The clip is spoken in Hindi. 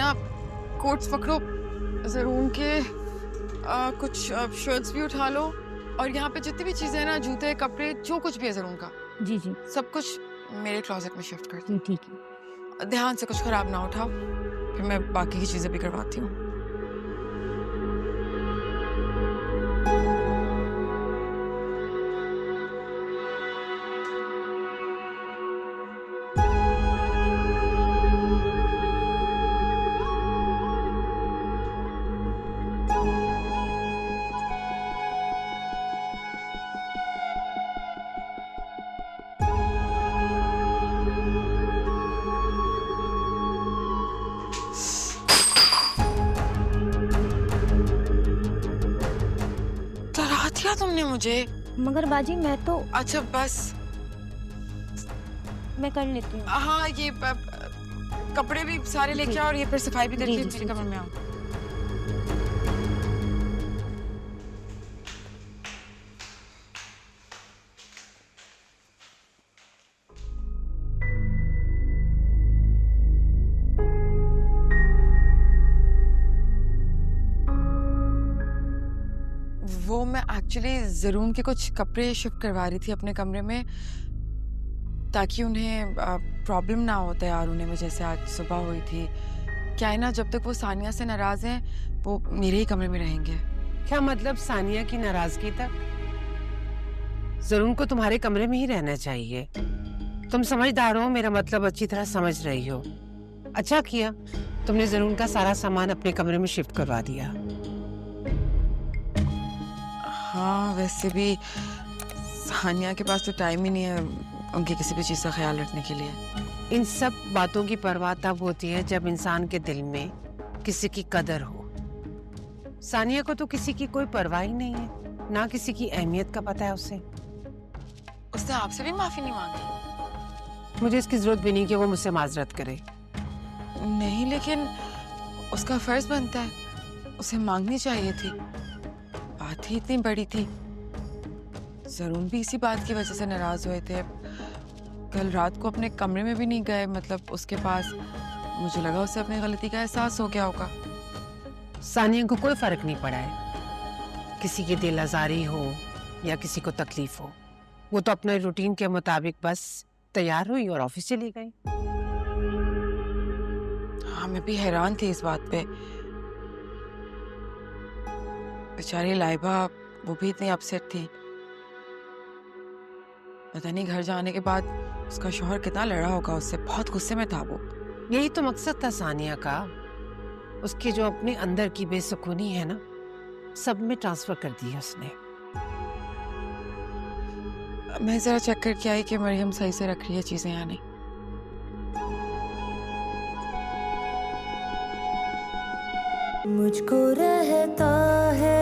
ना कोट्स पकड़ो, जरूर के कुछ शर्ट्स भी उठा लो, और यहाँ पे जितनी भी चीजें हैं ना, जूते कपड़े जो कुछ भी है जरूर का, जी जी सब कुछ मेरे क्लोजेट में शिफ्ट कर जी ठीक है। दो। ध्यान से कुछ खराब ना उठाओ, फिर मैं बाकी की चीजें भी करवाती हूँ। डरा दिया तुमने मुझे। मगर बाजी मैं तो अच्छा बस, मैं कर लेती हूँ। हाँ ये कपड़े भी सारे लेके जी। आओ, और ये फिर सफाई भी जी, करके जी, मेरे जी, कमरे जी। में आओ। वो मैं एक्चुअली जरून के कुछ कपड़े शिफ्ट करवा रही थी अपने कमरे में, ताकि उन्हें प्रॉब्लम ना हो तैयार होने में, जैसे आज सुबह हुई थी। क्या है ना, जब तक वो सानिया से नाराज हैं, वो मेरे ही कमरे में रहेंगे। क्या मतलब सानिया की नाराजगी तक? जरून को तुम्हारे कमरे में ही रहना चाहिए। तुम समझदार हो, मेरा मतलब अच्छी तरह समझ रही हो। अच्छा किया तुमने जरून का सारा सामान अपने कमरे में शिफ्ट करवा दिया। हाँ वैसे भी सानिया के पास तो टाइम ही नहीं है उनकी किसी भी चीज़ का ख्याल रखने के लिए। इन सब बातों की परवाह तब होती है जब इंसान के दिल में किसी की कदर हो। सानिया को तो किसी की कोई परवाह ही नहीं है, ना किसी की अहमियत का पता है उसे। उसने आपसे भी माफी नहीं मांगी? मुझे इसकी जरूरत भी नहीं कि वो मुझसे माजरत करे। नहीं, लेकिन उसका फर्ज बनता है, उसे मांगनी चाहिए थी। बात ही इतनी बड़ी थी। जरूर भी इसी बात की वजह से नाराज हुए थे। कल रात को अपने कमरे में भी नहीं गए, मतलब उसके पास। मुझे लगा उसे अपनी गलती का एहसास हो गया होगा। सानिया को कोई फर्क नहीं पड़ा है, किसी की दिल आजारी हो या किसी को तकलीफ हो। वो तो अपने रूटीन के मुताबिक बस तैयार हुई और ऑफिस चली गई। हाँ मैं भी हैरान थी इस बात पे। बेचारी लाइबा, वो भी इतनी अपसेट थी। पता नहीं घर जाने के बाद उसका शौहर कितना लड़ा होगा उससे, बहुत गुस्से में था वो। यही तो मकसद था सानिया का। उसकी जो अपने अंदर की बेसुकूनी है ना, सब में ट्रांसफर कर दी है उसने। मैं जरा चेक करके आई कि मरियम सही से रख रही है चीजें या नहीं। मुझको रहता है